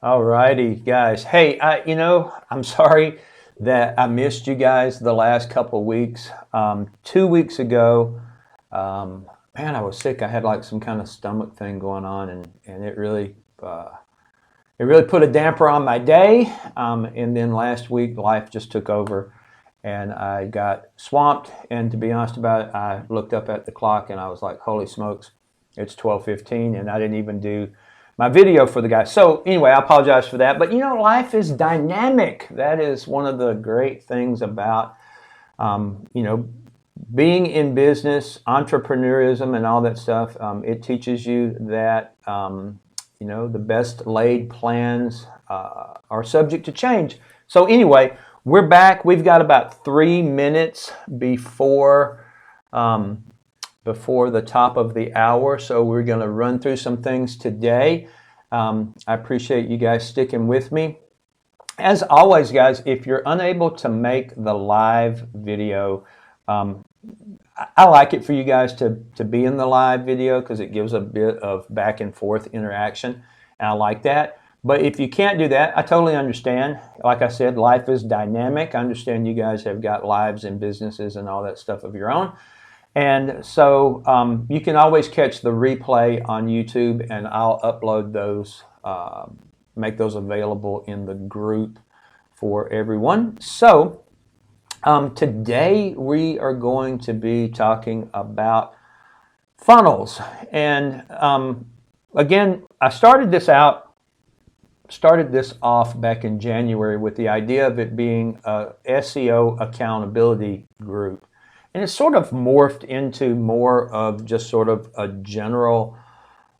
All righty, guys. Hey, I'm sorry that I missed you guys the last couple of weeks. 2 weeks ago, man, I was sick. I had like some kind of stomach thing going on, and it really put a damper on my day. And then last week, life just took over, and I got swamped. And to be honest about it, I looked up at the clock and I was like, "Holy smokes, it's 12:15," and I didn't even do my video for the guys. So anyway, I apologize for that. But life is dynamic. That is one of the great things about um, you know being in business, entrepreneurism, and all that stuff. It teaches you that the best laid plans are subject to change. So anyway, we're back. We've got about 3 minutes before the top of the hour, so we're going to run through some things today. I appreciate you guys sticking with me. As always, guys, if you're unable to make the live video, I like it for you guys to be in the live video because it gives a bit of back and forth interaction, and I like that. But if you can't do that, I totally understand. Like I said, life is dynamic. I understand you guys have got lives and businesses and all that stuff of your own. And so you can always catch the replay on YouTube, and I'll upload those, make those available in the group for everyone. So today we are going to be talking about funnels. And again, I started this off back in January with the idea of it being a SEO Accountability Group. And it's sort of morphed into more of just sort of a general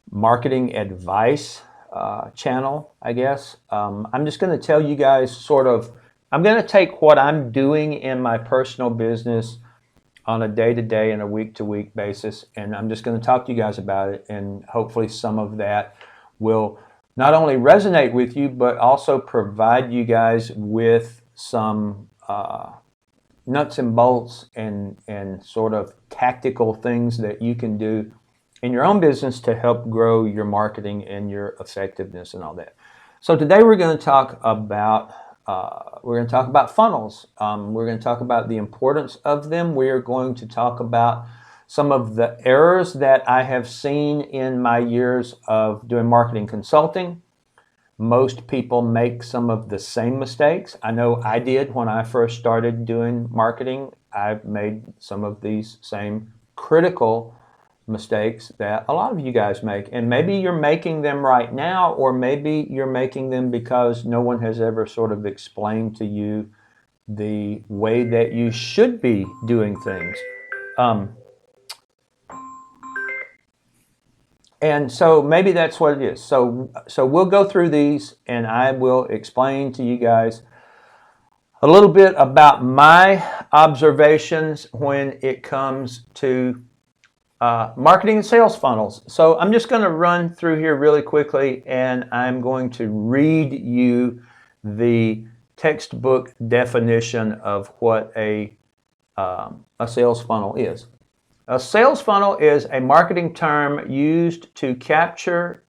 marketing advice channel, I guess. I'm just going to tell you guys I'm going to take what I'm doing in my personal business on a day-to-day and a week-to-week basis, and I'm just going to talk to you guys about it, and hopefully some of that will not only resonate with you, but also provide you guys with some nuts and bolts and sort of tactical things that you can do in your own business to help grow your marketing and your effectiveness and all that. So today we're going to talk about funnels. We're going to talk about the importance of them. We are going to talk about some of the errors that I have seen in my years of doing marketing consulting. Most people make some of the same mistakes. I know I did when I first started doing marketing. I've made some of these same critical mistakes that a lot of you guys make. And maybe you're making them right now, or maybe you're making them because no one has ever sort of explained to you the way that you should be doing things. And so maybe that's what it is. So we'll go through these, and I will explain to you guys a little bit about my observations when it comes to marketing and sales funnels. So I'm just going to run through here really quickly, and I'm going to read you the textbook definition of what a sales funnel is. A sales funnel is a marketing term used to capture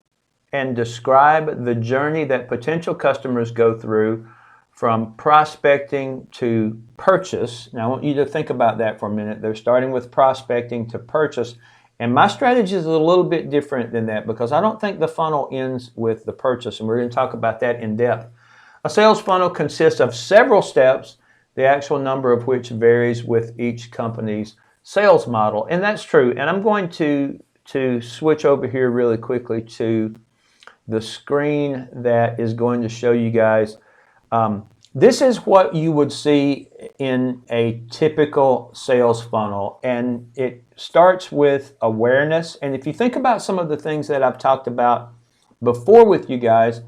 and describe the journey that potential customers go through from prospecting to purchase. Now, I want you to think about that for a minute. They're starting with prospecting to purchase. And my strategy is a little bit different than that because I don't think the funnel ends with the purchase, and we're going to talk about that in depth. A sales funnel consists of several steps, the actual number of which varies with each company's sales model. And that's true. And I'm going to switch over here really quickly to the screen that is going to show you guys. This is what you would see in a typical sales funnel, and it starts with awareness. And if you think about some of the things that I've talked about before with you guys,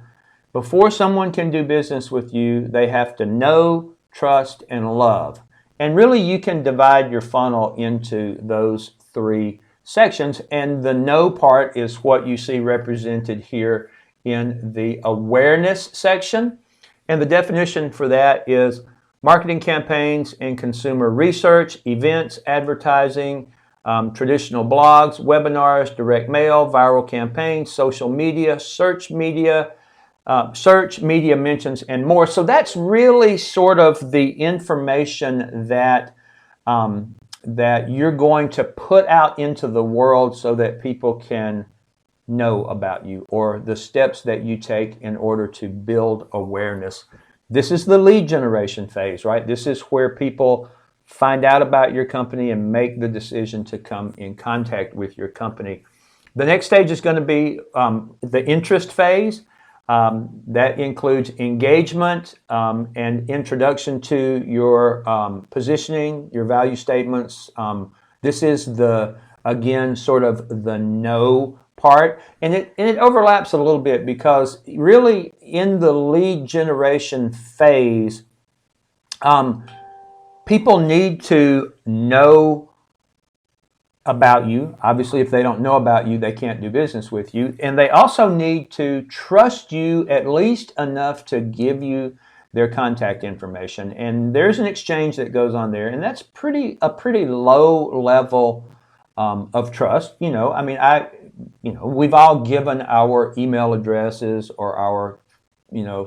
before someone can do business with you, they have to know, trust, and love. And really, you can divide your funnel into those three sections. And the know part is what you see represented here in the awareness section. And the definition for that is marketing campaigns and consumer research, events, advertising, traditional blogs, webinars, direct mail, viral campaigns, social media, search media, search, media mentions, and more. So that's really sort of the information that that you're going to put out into the world so that people can know about you, or the steps that you take in order to build awareness. This is the lead generation phase, right? This is where people find out about your company and make the decision to come in contact with your company. The next stage is going to be the interest phase. That includes engagement and introduction to your positioning, your value statements. This is again, sort of the know part. And it overlaps a little bit, because really in the lead generation phase, people need to know about you. Obviously, if they don't know about you, they can't do business with you. And they also need to trust you at least enough to give you their contact information. And there's an exchange that goes on there, and that's a pretty low level of trust. I mean, we've all given our email addresses or our,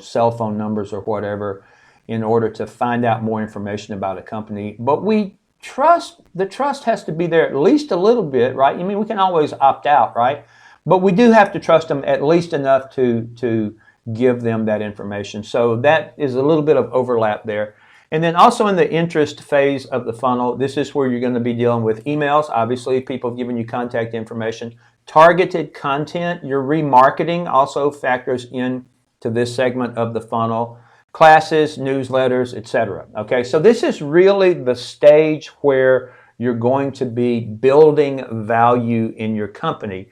cell phone numbers or whatever in order to find out more information about a company. But the trust has to be there at least a little bit, right? I mean, we can always opt out, right? But we do have to trust them at least enough to give them that information. So that is a little bit of overlap there. And then also in the interest phase of the funnel, this is where you're going to be dealing with emails. Obviously, people have given you contact information. Targeted content, your remarketing also factors in to this segment of the funnel. Classes, newsletters, etc. Okay, so this is really the stage where you're going to be building value in your company.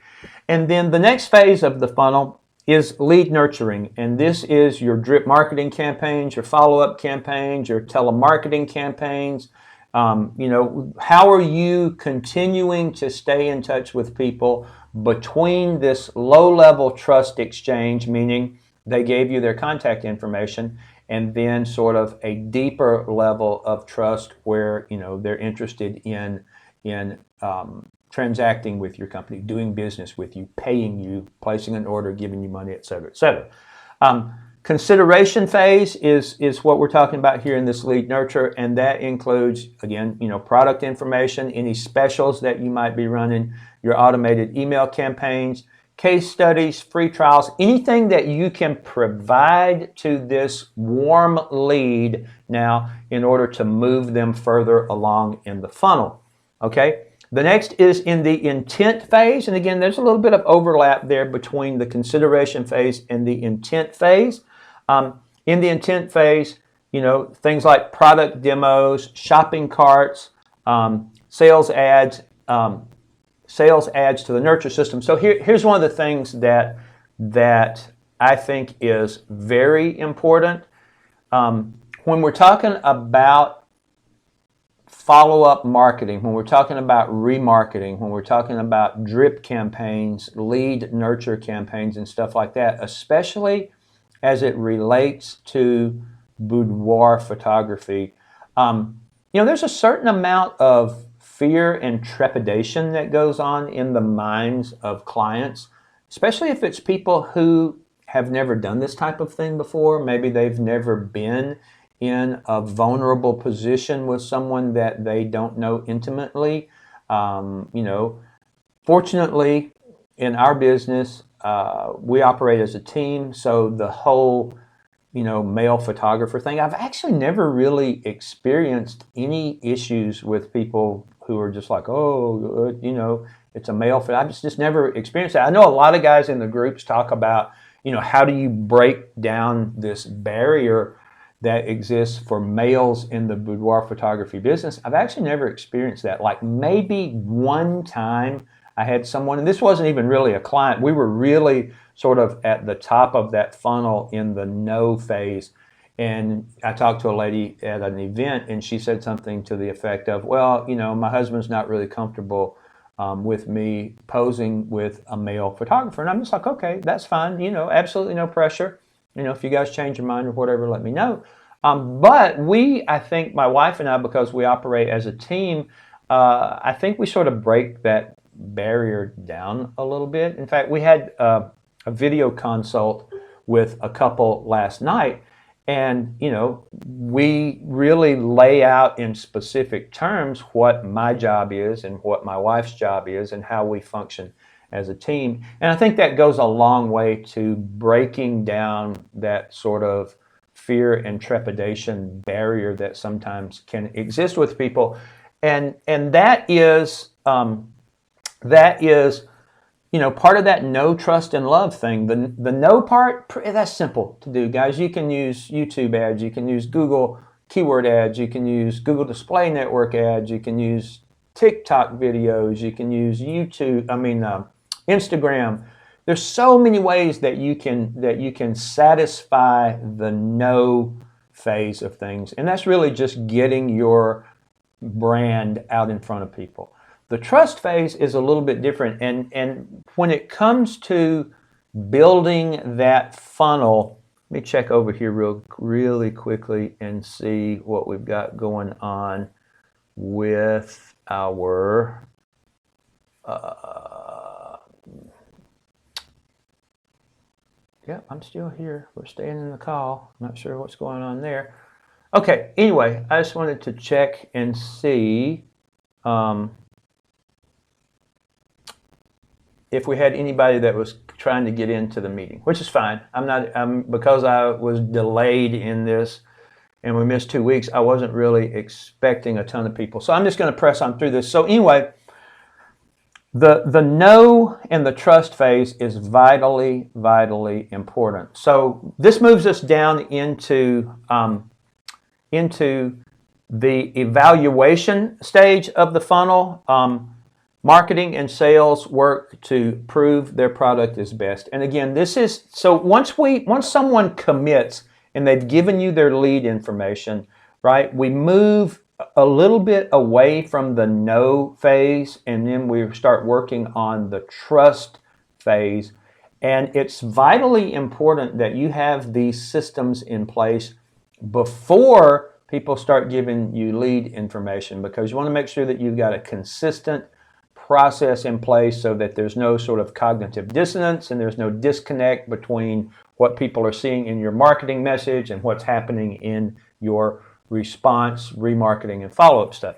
And then the next phase of the funnel is lead nurturing. And this is your drip marketing campaigns, your follow-up campaigns, your telemarketing campaigns. How are you continuing to stay in touch with people between this low-level trust exchange, meaning they gave you their contact information, and then sort of a deeper level of trust where they're interested in transacting with your company, doing business with you, paying you, placing an order, giving you money, et cetera, et cetera. Consideration phase is what we're talking about here in this lead nurture, and that includes, again, product information, any specials that you might be running, your automated email campaigns, case studies, free trials, anything that you can provide to this warm lead now in order to move them further along in the funnel. Okay? The next is in the intent phase, and again, there's a little bit of overlap there between the consideration phase and the intent phase. In the intent phase, things like product demos, shopping carts, sales ads to the nurture system. So here's one of the things that I think is very important. When we're talking about follow-up marketing, when we're talking about remarketing, when we're talking about drip campaigns, lead nurture campaigns, and stuff like that, especially as it relates to boudoir photography, there's a certain amount of fear and trepidation that goes on in the minds of clients, especially if it's people who have never done this type of thing before. Maybe they've never been in a vulnerable position with someone that they don't know intimately. Fortunately, in our business, we operate as a team, so the whole male photographer thing, I've actually never really experienced any issues with people who are just like, it's a male photographer. I've just never experienced that. I know a lot of guys in the groups talk about, how do you break down this barrier that exists for males in the boudoir photography business. I've actually never experienced that. Like maybe one time I had someone, and this wasn't even really a client, we were really sort of at the top of that funnel in the no phase. And I talked to a lady at an event, and she said something to the effect of, well, my husband's not really comfortable with me posing with a male photographer. And I'm just like, okay, that's fine. Absolutely no pressure. If you guys change your mind or whatever, let me know. But I think my wife and I, because we operate as a team, I think we sort of break that barrier down a little bit. In fact, we had a video consult with a couple last night. And, you know, we really lay out in specific terms what my job is and what my wife's job is and how we function as a team. And I think that goes a long way to breaking down that sort of fear and trepidation barrier that sometimes can exist with people. And that is, you know, part of that know, trust, and love thing. The know part, that's simple to do, guys. You can use YouTube ads, you can use Google keyword ads, you can use Google Display Network ads, you can use TikTok videos, you can use Instagram. There's so many ways that you can satisfy the know phase of things, and that's really just getting your brand out in front of people. The trust phase is a little bit different, and when it comes to building that funnel, let me check over here really quickly and see what we've got going on with our yeah, I'm still here. We're staying in the call. I'm not sure what's going on there. Okay, anyway, I just wanted to check and see if we had anybody that was trying to get into the meeting, which is fine. Because I was delayed in this and we missed 2 weeks, I wasn't really expecting a ton of people. So I'm just going to press on through this. So anyway, the know and the trust phase is vitally, vitally important. So this moves us down into the evaluation stage of the funnel. Marketing and sales work to prove their product is best. And again, this is, so once someone commits and they've given you their lead information, right, we move a little bit away from the know phase, and then we start working on the trust phase. And it's vitally important that you have these systems in place before people start giving you lead information, because you want to make sure that you've got a consistent process in place so that there's no sort of cognitive dissonance and there's no disconnect between what people are seeing in your marketing message and what's happening in your response, remarketing, and follow-up stuff.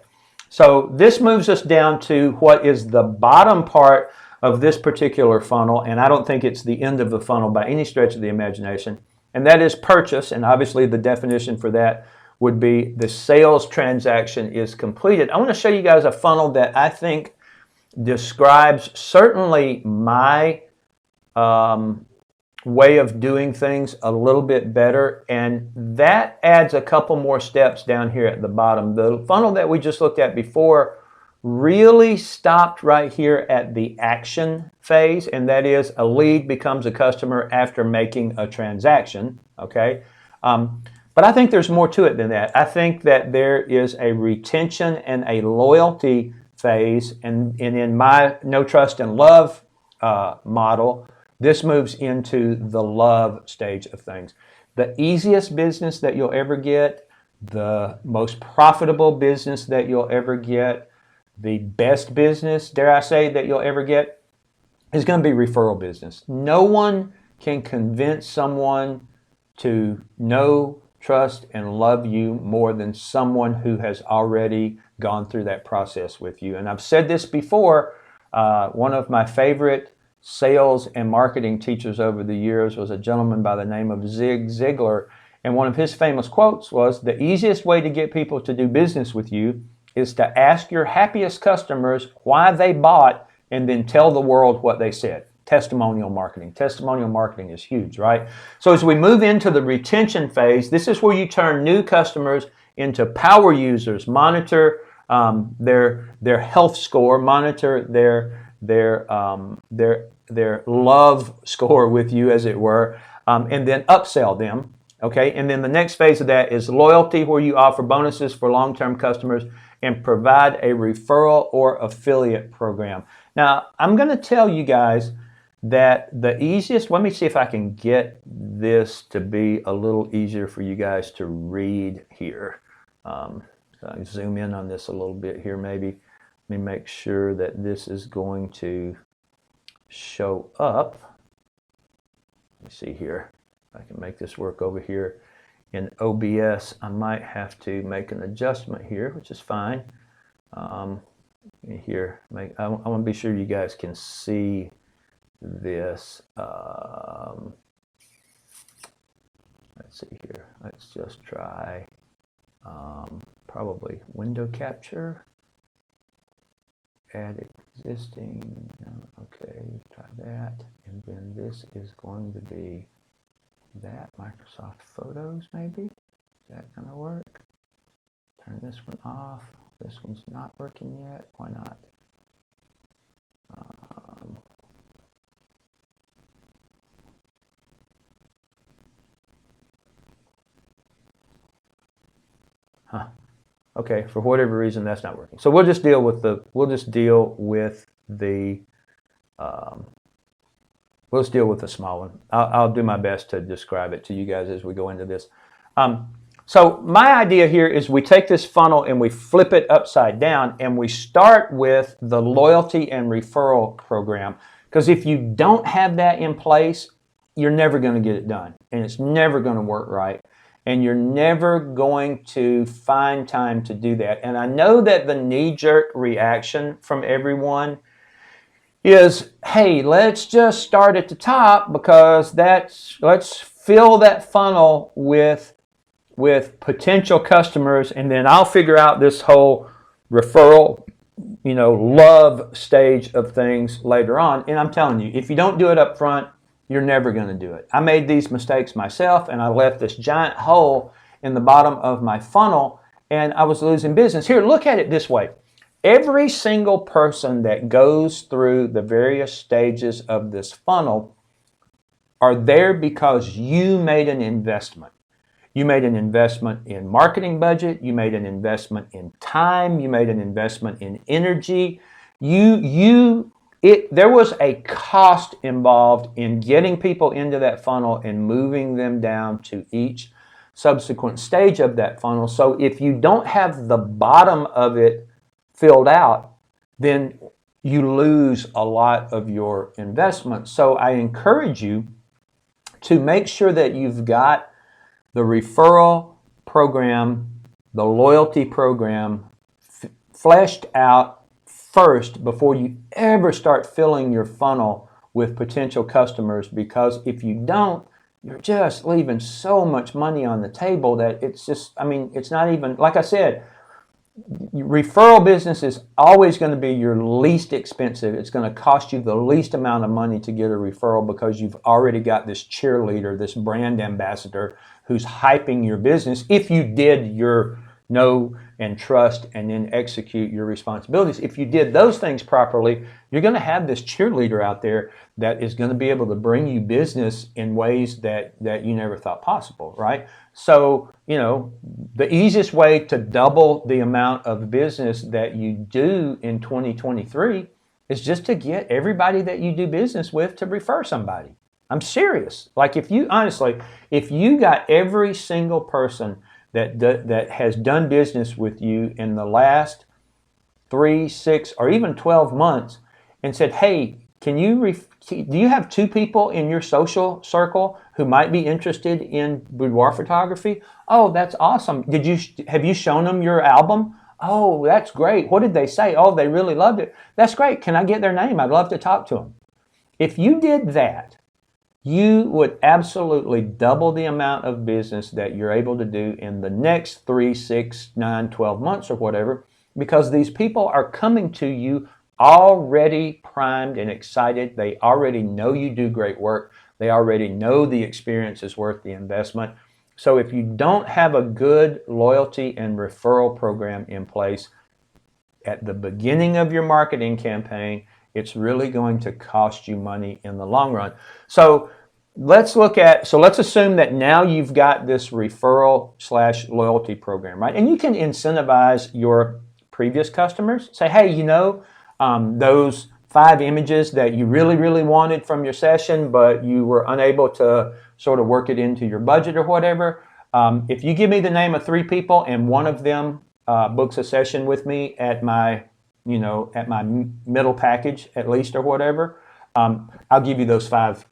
So this moves us down to what is the bottom part of this particular funnel, and I don't think it's the end of the funnel by any stretch of the imagination, and that is purchase. And obviously the definition for that would be the sales transaction is completed. I want to show you guys a funnel that I think describes certainly my way of doing things a little bit better, and that adds a couple more steps down here at the bottom. The funnel that we just looked at before really stopped right here at the action phase, and that is a lead becomes a customer after making a transaction, okay? But I think there's more to it than that. I think that there is a retention and a loyalty phase, and in my know, trust, and love model, this moves into the love stage of things. The easiest business that you'll ever get, the most profitable business that you'll ever get, the best business, dare I say, that you'll ever get is going to be referral business. No one can convince someone to know, trust, and love you more than someone who has already gone through that process with you. And I've said this before, one of my favorite sales and marketing teachers over the years was a gentleman by the name of Zig Ziglar. And one of his famous quotes was, "The easiest way to get people to do business with you is to ask your happiest customers why they bought and then tell the world what they said." Testimonial marketing. Testimonial marketing is huge, right? So as we move into the retention phase, this is where you turn new customers into power users, monitor their health score, monitor their love score with you, as it were, and then upsell them. Okay, and then the next phase of that is loyalty, where you offer bonuses for long-term customers and provide a referral or affiliate program. Now, I'm going to tell you guys that the easiest, let me see if I can get this to be a little easier for you guys to read here. So I can zoom in on this a little bit here maybe. Let me make sure that this is going to show up. Let me see here. I can make this work over here in OBS. I might have to make an adjustment here, which is fine. Here, I want to be sure you guys can see this. Let's see here. Let's just try probably window capture. Add existing. Okay, try that. And then this is going to be that Microsoft Photos, maybe. Is that going to work? Turn this one off. This one's not working yet. Why not? Okay, for whatever reason that's not working. So we'll just deal with the small one. I'll do my best to describe it to you guys as we go into this. So my idea here is we take this funnel and we flip it upside down and we start with the loyalty and referral program. Because if you don't have that in place, you're never going to get it done. And it's never going to work right. And you're never going to find time to do that. And I know that the knee-jerk reaction from everyone is, hey, let's just start at the top because let's fill that funnel with potential customers, and then I'll figure out this whole referral, love stage of things later on. And I'm telling you, if you don't do it up front, you're never going to do it. I made these mistakes myself, and I left this giant hole in the bottom of my funnel, and I was losing business. Here, look at it this way. Every single person that goes through the various stages of this funnel are there because you made an investment. You made an investment in marketing budget. You made an investment in time. You made an investment in energy. There was a cost involved in getting people into that funnel and moving them down to each subsequent stage of that funnel. So if you don't have the bottom of it filled out, then you lose a lot of your investment. So I encourage you to make sure that you've got the referral program, the loyalty program fleshed out first before you ever start filling your funnel with potential customers, because if you don't, you're just leaving so much money on the table that it's just, it's not even, like I said, referral business is always going to be your least expensive. It's going to cost you the least amount of money to get a referral because you've already got this cheerleader, this brand ambassador who's hyping your business. If you did your know and trust and then execute your responsibilities, if you did those things properly, you're going to have this cheerleader out there that is going to be able to bring you business in ways that you never thought possible, right? So, the easiest way to double the amount of business that you do in 2023 is just to get everybody that you do business with to refer somebody. I'm serious. Like if you got every single person that has done business with you in the last 3, 6, or even 12 months and said, hey, do you have 2 people in your social circle who might be interested in boudoir photography? Oh, that's awesome. Have you shown them your album? Oh, that's great. What did they say? Oh, they really loved it. That's great. Can I get their name? I'd love to talk to them. If you did that, you would absolutely double the amount of business that you're able to do in the next 3, 6, 9, 12 months or whatever, because these people are coming to you already primed and excited. They already know you do great work. They already know the experience is worth the investment. So if you don't have a good loyalty and referral program in place at the beginning of your marketing campaign, it's really going to cost you money in the long run. So let's assume that now you've got this referral/loyalty program, right? And you can incentivize your previous customers. Say, hey, those 5 images that you really, really wanted from your session, but you were unable to sort of work it into your budget or whatever. If you give me the name of 3 people and one of them books a session with me at my middle package at least or whatever, I'll give you those 5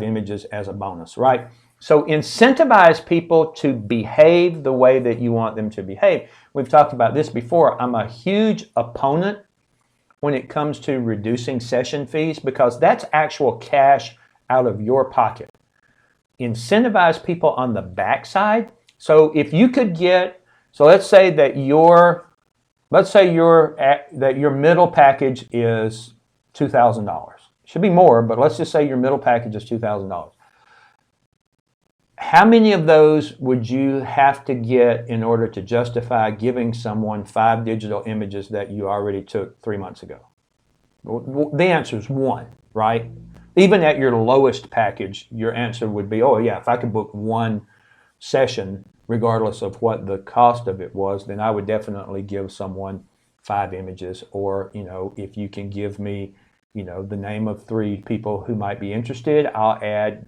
images as a bonus, right? So incentivize people to behave the way that you want them to behave. We've talked about this before. I'm a huge opponent when it comes to reducing session fees because that's actual cash out of your pocket. Incentivize people on the backside. So if you could get, so let's say that your middle package is $2,000. Should be more, but let's just say your middle package is $2,000. How many of those would you have to get in order to justify giving someone 5 digital images that you already took 3 months ago? The answer is 1, right? Even at your lowest package, your answer would be, oh yeah, if I could book 1 session, regardless of what the cost of it was, then I would definitely give someone 5 images. Or, if you can give me, the name of 3 people who might be interested, I'll add,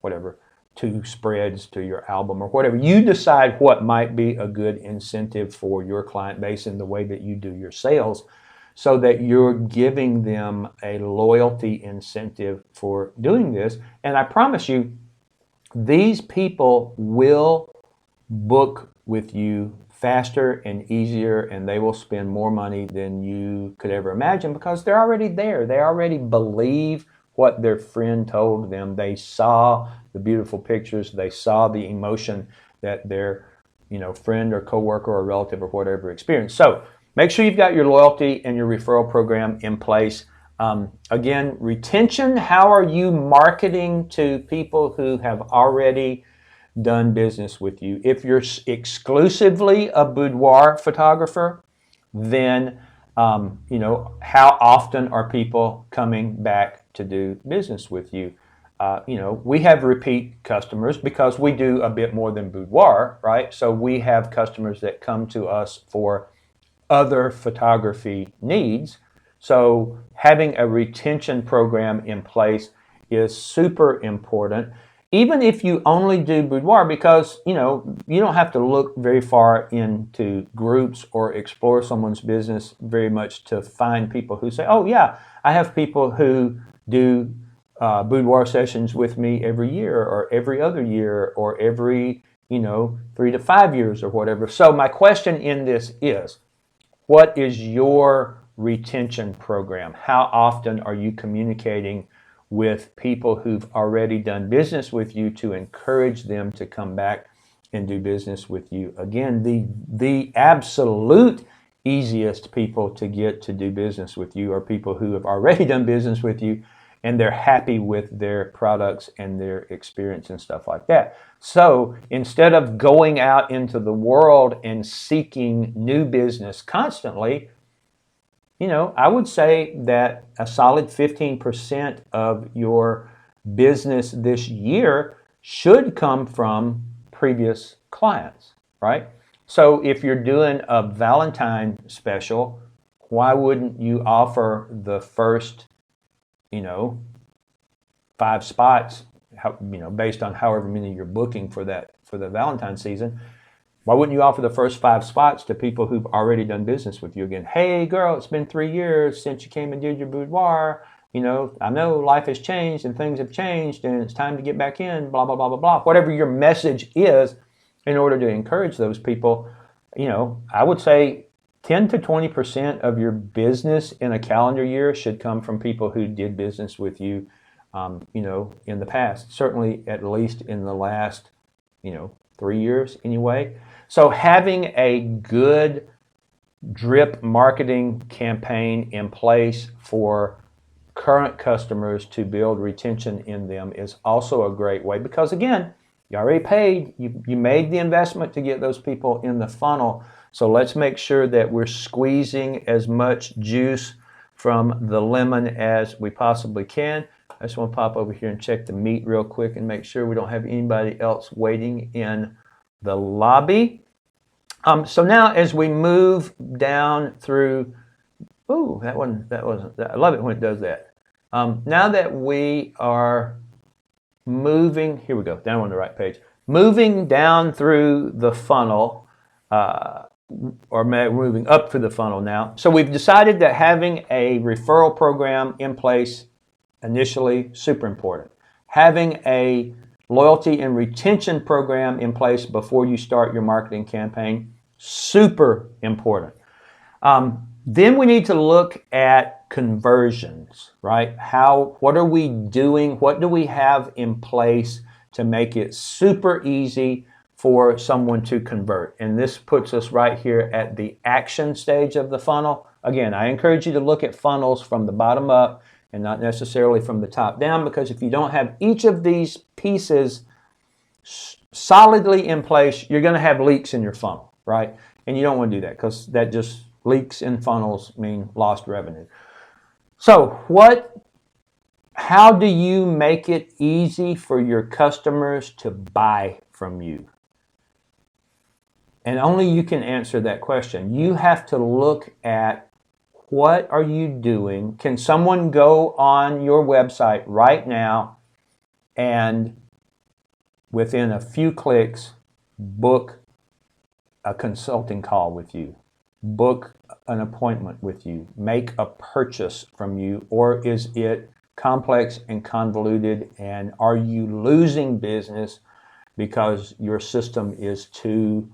whatever, 2 spreads to your album or whatever. You decide what might be a good incentive for your client base in the way that you do your sales, so that you're giving them a loyalty incentive for doing this. And I promise you, these people will book with you faster and easier, and they will spend more money than you could ever imagine because they're already there. They already believe what their friend told them. They saw the beautiful pictures. They saw the emotion that their friend or coworker or relative or whatever experienced. So make sure you've got your loyalty and your referral program in place. Again, retention. How are you marketing to people who have already done business with you? If you're exclusively a boudoir photographer, then how often are people coming back to do business with you? We have repeat customers because we do a bit more than boudoir, right? So we have customers that come to us for other photography needs. So having a retention program in place is super important. Even if you only do boudoir, because you don't have to look very far into groups or explore someone's business very much to find people who say, oh yeah, I have people who do boudoir sessions with me every year or every other year or every 3 to 5 years or whatever. So my question in this is, what is your retention program? How often are you communicating with people who've already done business with you to encourage them to come back and do business with you? Again, the absolute easiest people to get to do business with you are people who have already done business with you and they're happy with their products and their experience and stuff like that. So instead of going out into the world and seeking new business constantly, I would say that a solid 15% of your business this year should come from previous clients, right? So if you're doing a Valentine special, why wouldn't you offer the first 5 spots, based on however many you're booking for the Valentine season? Why wouldn't you offer the first 5 spots to people who've already done business with you? Again, hey girl, it's been 3 years since you came and did your boudoir. I know life has changed and things have changed and it's time to get back in, blah, blah, blah, blah, blah. Whatever your message is, in order to encourage those people, I would say 10 to 20% of your business in a calendar year should come from people who did business with you, in the past. Certainly at least in the last, 3 years anyway. So having a good drip marketing campaign in place for current customers to build retention in them is also a great way, because again, you already paid, you made the investment to get those people in the funnel. So let's make sure that we're squeezing as much juice from the lemon as we possibly can. I just want to pop over here and check the meat real quick and make sure we don't have anybody else waiting in the lobby. So now as we move down through, I love it when it does that. Now that we are moving, here we go, down on the right page, moving down through the funnel, or moving up through the funnel now. So we've decided that having a referral program in place initially, super important. Having a loyalty and retention program in place before you start your marketing campaign. Super important. Then we need to look at conversions, right? What are we doing? What do we have in place to make it super easy for someone to convert? And this puts us right here at the action stage of the funnel. Again, I encourage you to look at funnels from the bottom up and not necessarily from the top down, because if you don't have each of these pieces solidly in place, you're going to have leaks in your funnel, right? And you don't want to do that, because that just leaks in funnels mean lost revenue. So how do you make it easy for your customers to buy from you? And only you can answer that question. You have to look at, what are you doing? Can someone go on your website right now and within a few clicks book a consulting call with you, book an appointment with you, make a purchase from you? Or is it complex and convoluted, and are you losing business because your system is too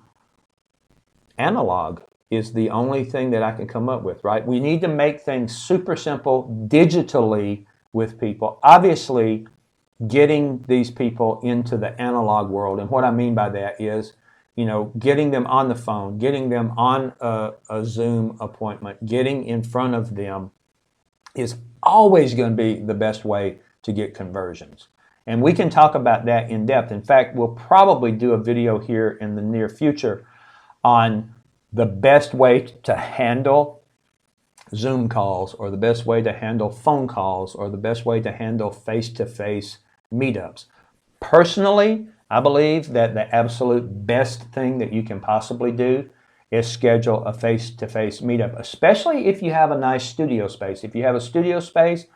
analog? Is the only thing that I can come up with, right? We need to make things super simple digitally with people. Obviously, getting these people into the analog world, and what I mean by that is, getting them on the phone, getting them on a Zoom appointment, getting in front of them is always going to be the best way to get conversions. And we can talk about that in depth. In fact, we'll probably do a video here in the near future on the best way to handle Zoom calls, or the best way to handle phone calls, or the best way to handle face-to-face meetups. Personally, I believe that the absolute best thing that you can possibly do is schedule a face-to-face meetup, especially if you have a nice studio space. If you have a studio space,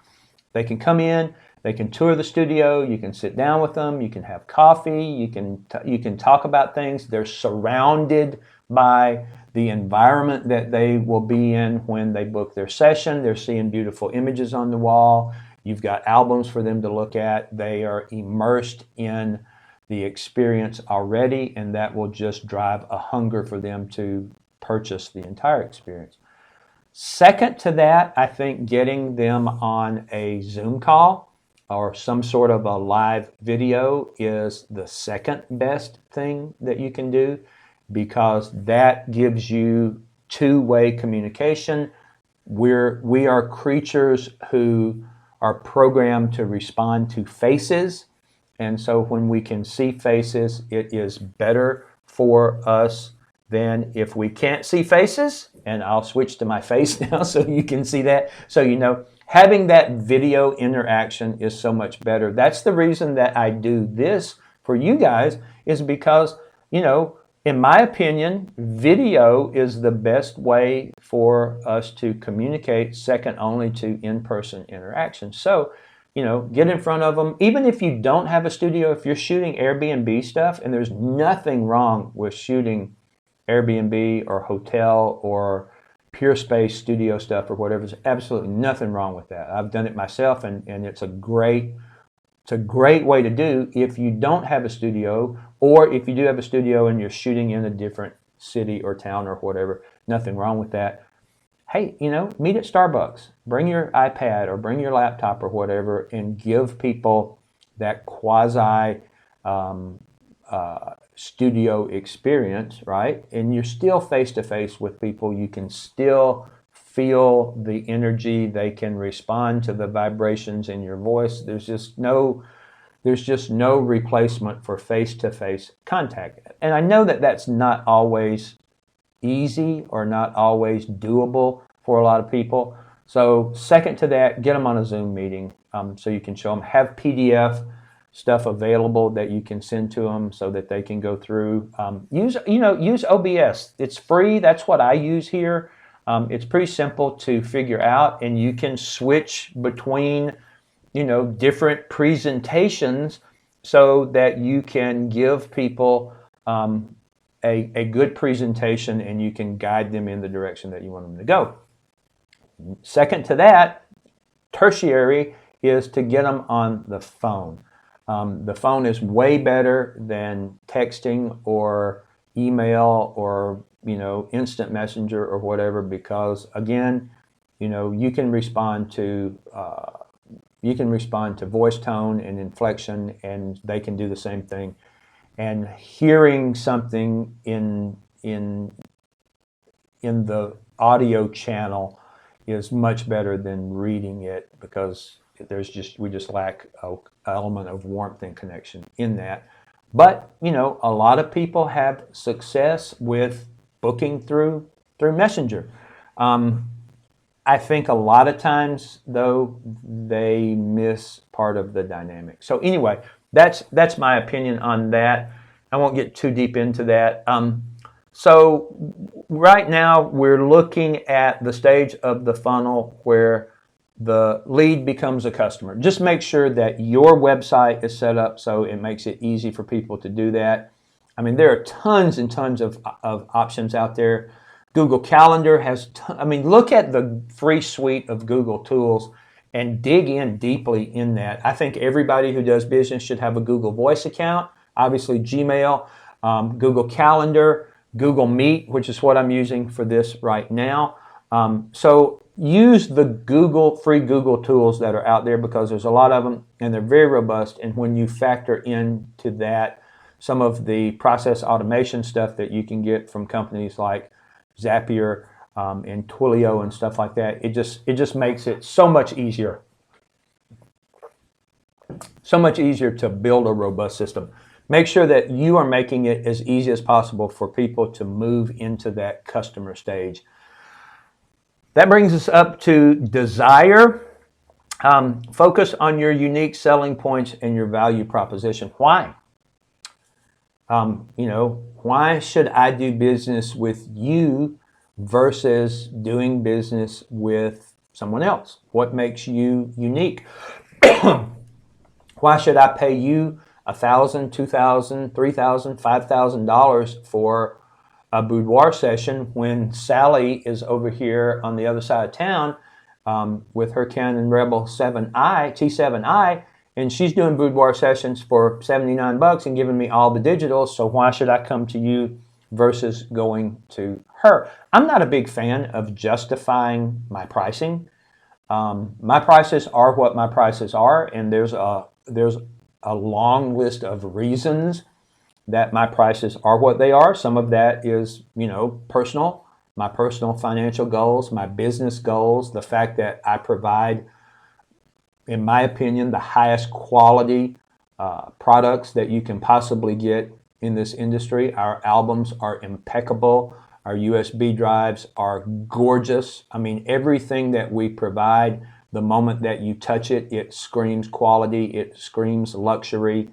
they can come in, they can tour the studio, you can sit down with them, you can have coffee, you can talk about things. They're surrounded by the environment that they will be in when they book their session. They're seeing beautiful images on the wall. You've got albums for them to look at. They are immersed in the experience already, and that will just drive a hunger for them to purchase the entire experience. Second to that, I think getting them on a Zoom call or some sort of a live video is the second best thing that you can do, because that gives you two-way communication. We are creatures who are programmed to respond to faces, and so when we can see faces, it is better for us than if we can't see faces. And I'll switch to my face now so you can see that. So having that video interaction is so much better. That's the reason that I do this for you guys, is because, in my opinion, video is the best way for us to communicate, second only to in-person interaction. So, get in front of them. Even if you don't have a studio, if you're shooting Airbnb stuff, and there's nothing wrong with shooting Airbnb or hotel or Pure Space studio stuff or whatever, there's absolutely nothing wrong with that. I've done it myself, and it's a great way to do if you don't have a studio, or if you do have a studio and you're shooting in a different city or town or whatever. Nothing wrong with that. Hey, meet at Starbucks. Bring your iPad or bring your laptop or whatever, and give people that quasi studio experience, right? And you're still face-to-face with people. You can still feel the energy. They can respond to the vibrations in your voice. There's just no replacement for face-to-face contact. And I know that that's not always easy or not always doable for a lot of people. So second to that, get them on a Zoom meeting so you can show them. Have PDF stuff available that you can send to them so that they can go through. Use OBS. It's free. That's what I use here. It's pretty simple to figure out, and you can switch between different presentations so that you can give people a good presentation, and you can guide them in the direction that you want them to go. Second to that, tertiary, is to get them on the phone. The phone is way better than texting or email or, instant messenger or whatever, because again, you can respond to voice tone and inflection, and they can do the same thing. And hearing something in the audio channel is much better than reading it, because we just lack an element of warmth and connection in that. But a lot of people have success with booking through Messenger. I think a lot of times, though, they miss part of the dynamic. So anyway, that's my opinion on that. I won't get too deep into that. So right now we're looking at the stage of the funnel where the lead becomes a customer. Just make sure that your website is set up so it makes it easy for people to do that. I mean, there are tons and tons of options out there. Google Calendar has, look at the free suite of Google tools and dig in deeply in that. I think everybody who does business should have a Google Voice account, obviously Gmail, Google Calendar, Google Meet, which is what I'm using for this right now. So use the free Google tools that are out there, because there's a lot of them and they're very robust. And when you factor into that some of the process automation stuff that you can get from companies like Zapier and Twilio and stuff like that, it just makes it so much easier to build a robust system. Make sure that you are making it as easy as possible for people to move into that customer stage. That brings us up to desire. Focus on your unique selling points and your value proposition. Why? Why should I do business with you versus doing business with someone else? What makes you unique? Why should I pay you $1,000, $2,000, $3,000, $5,000 for a boudoir session when Sally is over here on the other side of town with her Canon Rebel T7i, and she's doing boudoir sessions for $79 and giving me all the digitals? So why should I come to you versus going to her? I'm not a big fan of justifying my pricing. My prices are what my prices are, and there's a long list of reasons that my prices are what they are. Some of that is, personal, my personal financial goals, my business goals, the fact that I provide, in my opinion, the highest quality products that you can possibly get in this industry. Our albums are impeccable. Our USB drives are gorgeous. I mean, everything that we provide, the moment that you touch it, it screams quality, it screams luxury.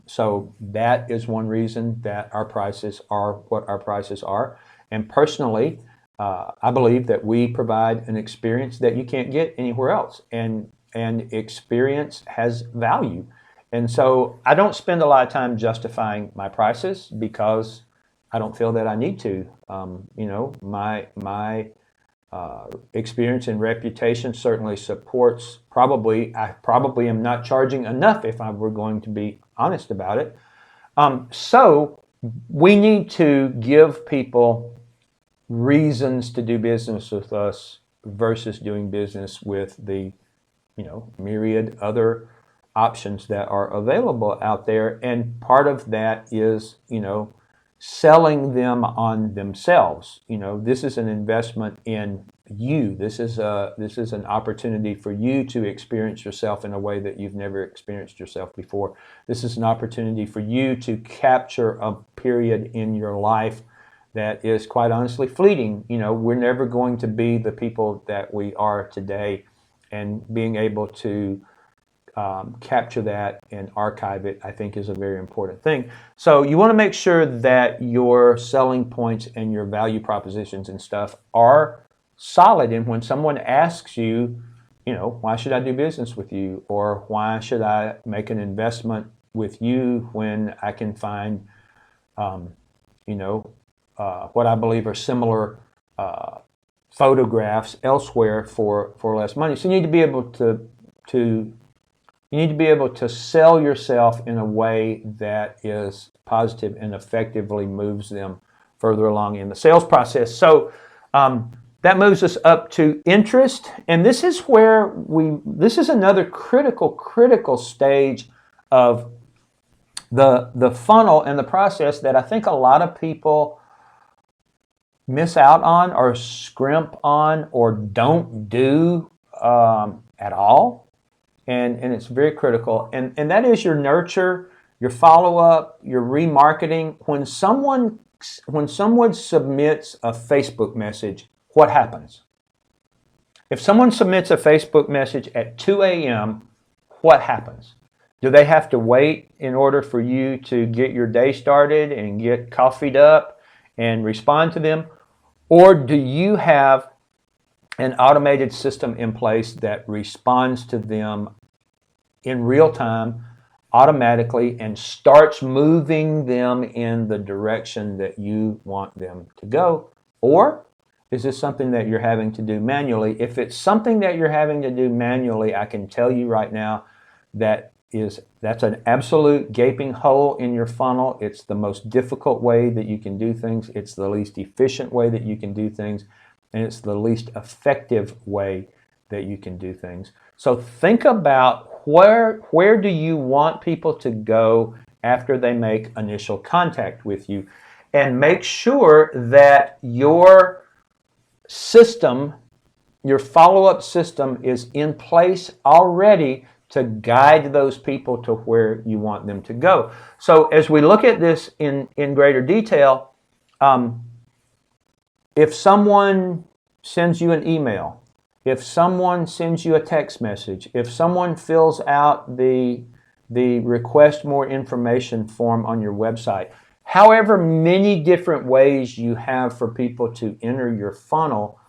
So that is one reason that our prices are what our prices are. And personally, I believe that we provide an experience that you can't get anywhere else. And experience has value. And so I don't spend a lot of time justifying my prices, because I don't feel that I need to. My experience and reputation certainly supports, I probably am not charging enough if I were going to be honest about it. So we need to give people reasons to do business with us versus doing business with the myriad other options that are available out there. And part of that is selling them on themselves. This is an investment in you. This is an opportunity for you to experience yourself in a way that you've never experienced yourself before. This is an opportunity for you to capture a period in your life that is, quite honestly, fleeting. We're never going to be the people that we are today, and being able to capture that and archive it, I think, is a very important thing. So you want to make sure that your selling points and your value propositions and stuff are solid. And when someone asks you, why should I do business with you? Or why should I make an investment with you when I can find, what I believe are similar photographs elsewhere for less money? So you need to be able to You need to be able to sell yourself in a way that is positive and effectively moves them further along in the sales process. So that moves us up to interest, and this is where this is another critical stage of the funnel and the process that I think a lot of people miss out on or scrimp on or don't do at all. And it's very critical. And that is your nurture, your follow-up, your remarketing. When someone submits a Facebook message, what happens? If someone submits a Facebook message at 2 a.m., what happens? Do they have to wait in order for you to get your day started and get coffeeed up and respond to them? Or do you have an automated system in place that responds to them in real time, automatically, and starts moving them in the direction that you want them to go? Or is this something that you're having to do manually? If it's something that you're having to do manually, I can tell you right now that's an absolute gaping hole in your funnel. It's the most difficult way that you can do things. It's the least efficient way that you can do things. And it's the least effective way that you can do things. So think about where do you want people to go after they make initial contact with you, and make sure that your system, your follow-up system, is in place already to guide those people to where you want them to go. So as we look at this in greater detail, if someone sends you an email, if someone sends you a text message, if someone fills out the request more information form on your website, however many different ways you have for people to enter your funnel,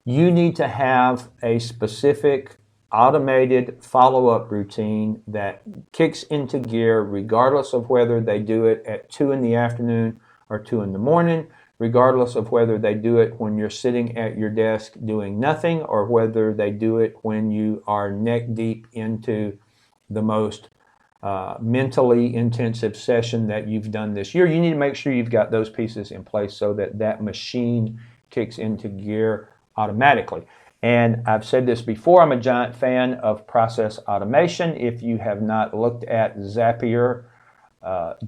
you need to have a specific automated follow-up routine that kicks into gear regardless of whether they do it at 2 in the afternoon or 2 in the morning, regardless of whether they do it when you're sitting at your desk doing nothing, or whether they do it when you are neck deep into the most mentally intensive session that you've done this year. You need to make sure you've got those pieces in place so that that machine kicks into gear automatically. And I've said this before, I'm a giant fan of process automation. If you have not looked at Zapier,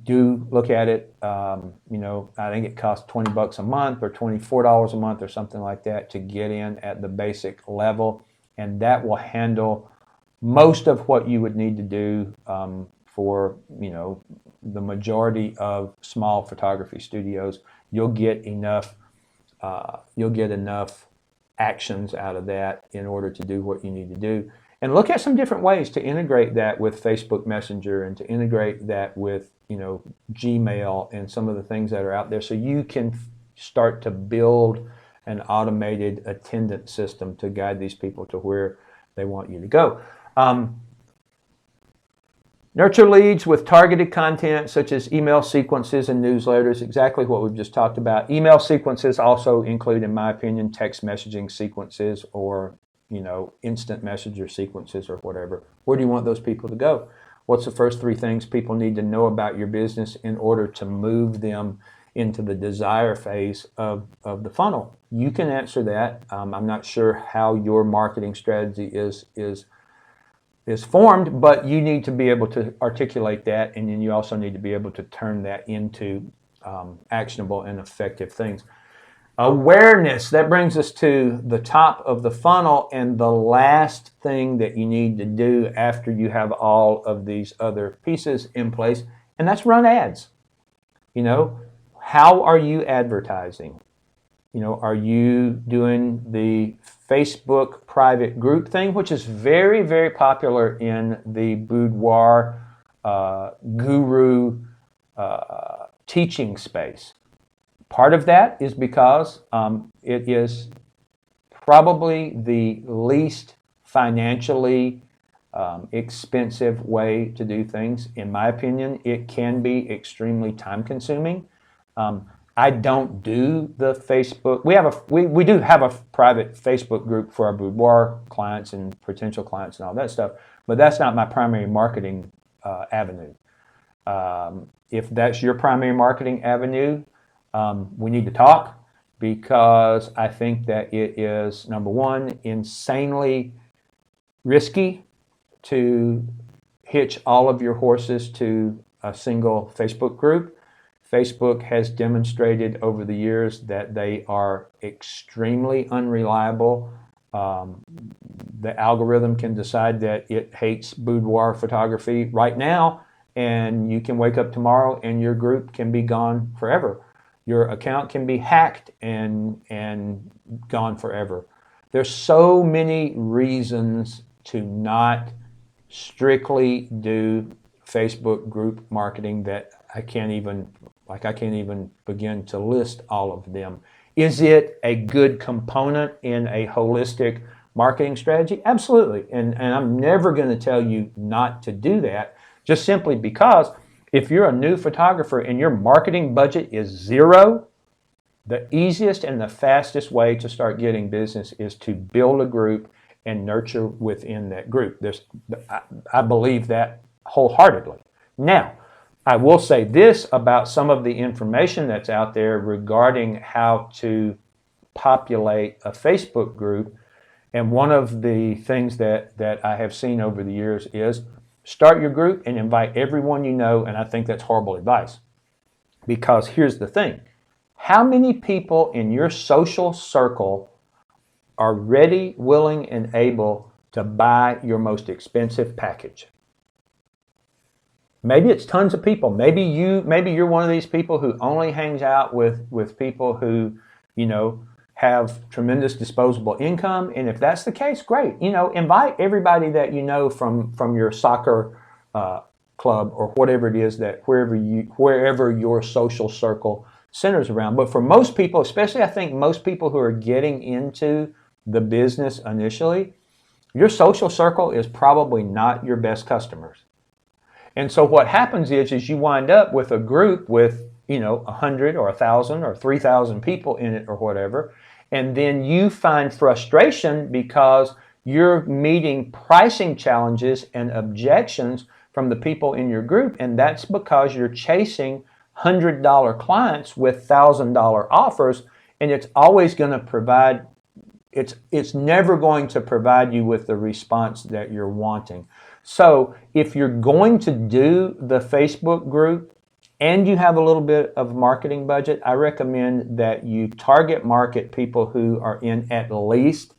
do look at it. I think it costs $20 a month or $24 a month or something like that to get in at the basic level, and that will handle most of what you would need to do for the majority of small photography studios. You'll get enough actions out of that in order to do what you need to do. And look at some different ways to integrate that with Facebook Messenger and to integrate that with Gmail and some of the things that are out there, so you can start to build an automated attendance system to guide these people to where they want you to go. Nurture leads with targeted content such as email sequences and newsletters, exactly what we've just talked about. Email sequences also include, in my opinion, text messaging sequences or instant messenger sequences or whatever. Where do you want those people to go? What's the first 3 things people need to know about your business in order to move them into the desire phase of the funnel? You can answer that. I'm not sure how your marketing strategy is formed, but you need to be able to articulate that, and then you also need to be able to turn that into actionable and effective things. Awareness, that brings us to the top of the funnel and the last thing that you need to do after you have all of these other pieces in place, and that's run ads. How are you advertising? Are you doing the Facebook private group thing, which is very, very popular in the boudoir guru teaching space? Part of that is because it is probably the least financially expensive way to do things. In my opinion, it can be extremely time consuming. I don't do the Facebook. We do have a private Facebook group for our boudoir clients and potential clients and all that stuff, but that's not my primary marketing avenue. If that's your primary marketing avenue, we need to talk, because I think that it is, number one, insanely risky to hitch all of your horses to a single Facebook group. Facebook has demonstrated over the years that they are extremely unreliable. The algorithm can decide that it hates boudoir photography right now, and you can wake up tomorrow and your group can be gone forever. Your account can be hacked and gone forever. There's so many reasons to not strictly do Facebook group marketing that I can't even begin to list all of them. Is it a good component in a holistic marketing strategy? Absolutely. And I'm never going to tell you not to do that, just simply because if you're a new photographer and your marketing budget is zero, the easiest and the fastest way to start getting business is to build a group and nurture within that group. I believe that wholeheartedly. Now, I will say this about some of the information that's out there regarding how to populate a Facebook group. And one of the things that I have seen over the years is start your group and invite everyone you know, and I think that's horrible advice. Because here's the thing. How many people in your social circle are ready, willing, and able to buy your most expensive package? Maybe it's tons of people. Maybe you're one of these people who only hangs out with people who, have tremendous disposable income. And if that's the case, great. Invite everybody that you know from your soccer club or whatever it is that wherever your social circle centers around. But for most people, especially I think most people who are getting into the business initially, your social circle is probably not your best customers. And so what happens is you wind up with a group with 100 or 1,000 or 3,000 people in it or whatever, and then you find frustration because you're meeting pricing challenges and objections from the people in your group, and that's because you're chasing $100 clients with $1,000 offers, and it's always going to provide. It's never going to provide you with the response that you're wanting. So if you're going to do the Facebook group and you have a little bit of marketing budget, I recommend that you target market people who are in at least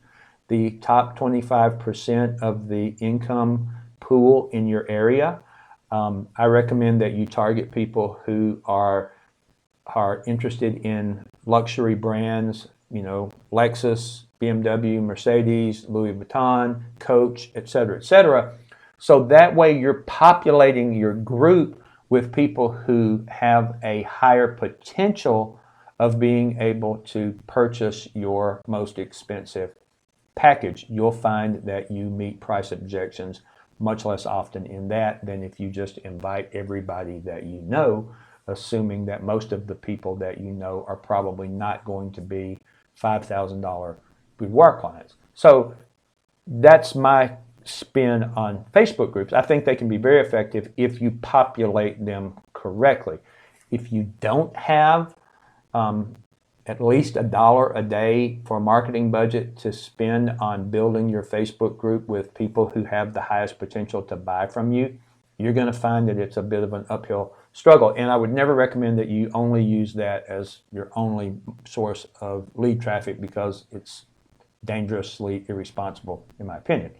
the top 25% of the income pool in your area. I recommend that you target people who are interested in luxury brands, Lexus, BMW, Mercedes, Louis Vuitton, Coach, etc., etc. So that way you're populating your group with people who have a higher potential of being able to purchase your most expensive package. You'll find that you meet price objections much less often in that than if you just invite everybody that you know, assuming that most of the people that you know are probably not going to be $5,000 boudoir clients. So that's my spin on Facebook groups. I think they can be very effective if you populate them correctly. If you don't have at least $1 a day for a marketing budget to spend on building your Facebook group with people who have the highest potential to buy from you, you're going to find that it's a bit of an uphill struggle. And I would never recommend that you only use that as your only source of lead traffic, because it's dangerously irresponsible, in my opinion.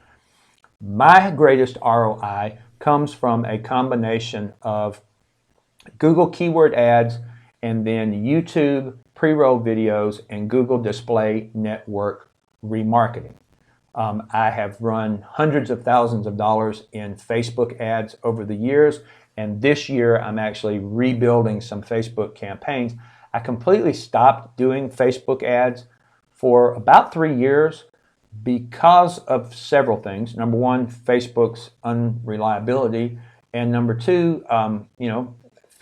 My greatest ROI comes from a combination of Google keyword ads and then YouTube pre-roll videos and Google Display Network remarketing. I have run hundreds of thousands of dollars in Facebook ads over the years, and this year I'm actually rebuilding some Facebook campaigns. I completely stopped doing Facebook ads for about 3 years because of several things. Number one, Facebook's unreliability, and number two,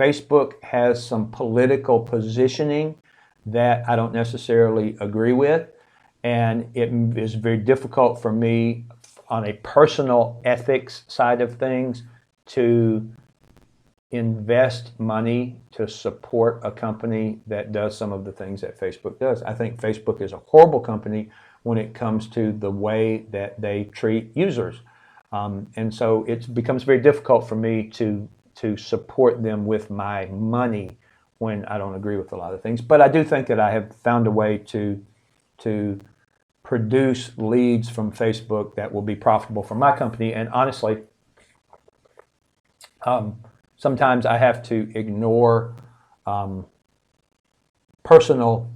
Facebook has some political positioning that I don't necessarily agree with, and it is very difficult for me on a personal ethics side of things to invest money to support a company that does some of the things that Facebook does. I think Facebook is a horrible company when it comes to the way that they treat users. And so it becomes very difficult for me to support them with my money when I don't agree with a lot of things. But I do think that I have found a way to produce leads from Facebook that will be profitable for my company. And honestly, sometimes I have to ignore personal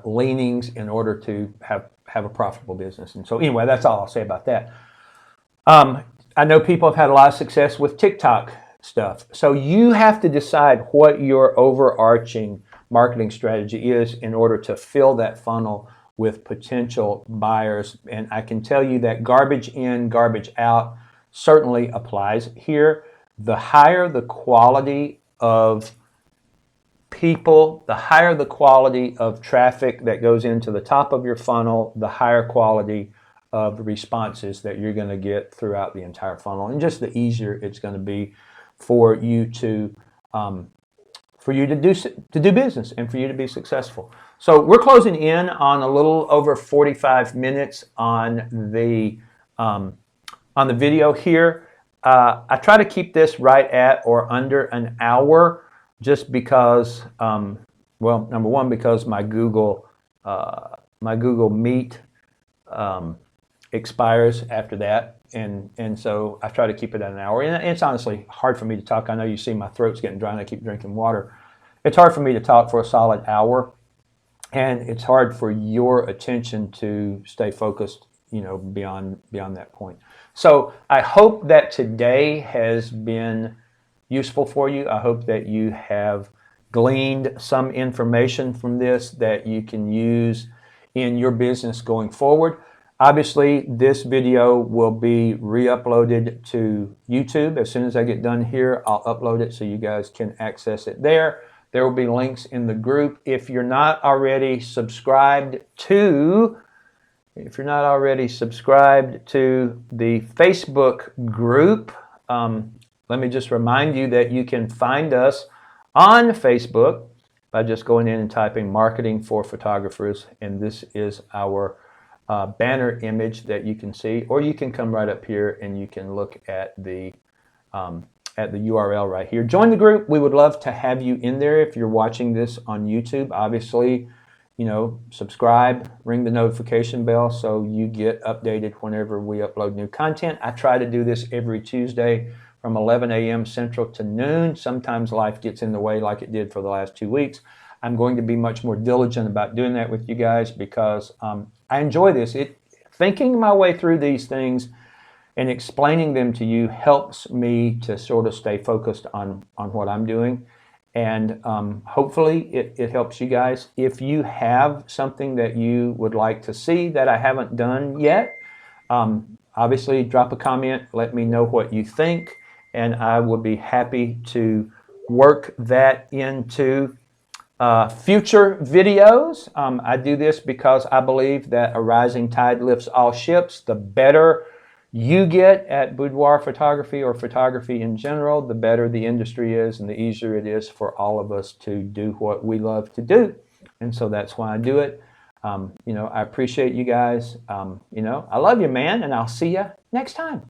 leanings in order to have a profitable business. And so anyway, that's all I'll say about that. I know people have had a lot of success with TikTok stuff. So you have to decide what your overarching marketing strategy is in order to fill that funnel with potential buyers. And I can tell you that garbage in, garbage out certainly applies here. The higher the quality of people, the higher the quality of traffic that goes into the top of your funnel, the higher quality of responses that you're going to get throughout the entire funnel, and just the easier it's going to be for you to do business and for you to be successful. So we're closing in on a little over 45 minutes on the video here. I try to keep this right at or under an hour, just because, well, number one, because my Google Meet expires after that, and so I try to keep it at an hour. And it's honestly hard for me to talk. I know you see my throat's getting dry and I keep drinking water. It's hard for me to talk for a solid hour, and it's hard for your attention to stay focused, beyond that point. So I hope that today has been useful for you. I hope that you have gleaned some information from this that you can use in your business going forward. Obviously, this video will be re-uploaded to YouTube. As soon as I get done here, I'll upload it so you guys can access it there. There will be links in the group. If you're not already subscribed to the Facebook group, let me just remind you that you can find us on Facebook by just going in and typing Marketing for Photographers, and this is our banner image that you can see, or you can come right up here and you can look at the URL right here. Join the group. We would love to have you in there. If you're watching this on YouTube, obviously, subscribe, ring the notification bell so you get updated whenever we upload new content. I try to do this every Tuesday from 11 a.m. Central to noon. Sometimes life gets in the way like it did for the last 2 weeks. I'm going to be much more diligent about doing that with you guys because I enjoy this. Thinking my way through these things and explaining them to you helps me to sort of stay focused on what I'm doing. And hopefully it helps you guys. If you have something that you would like to see that I haven't done yet, obviously drop a comment, let me know what you think, and I will be happy to work that into future videos. I do this because I believe that a rising tide lifts all ships. The better you get at boudoir photography or photography in general, the better the industry is and the easier it is for all of us to do what we love to do. And so that's why I do it. I appreciate you guys. I love you, man, and I'll see you next time.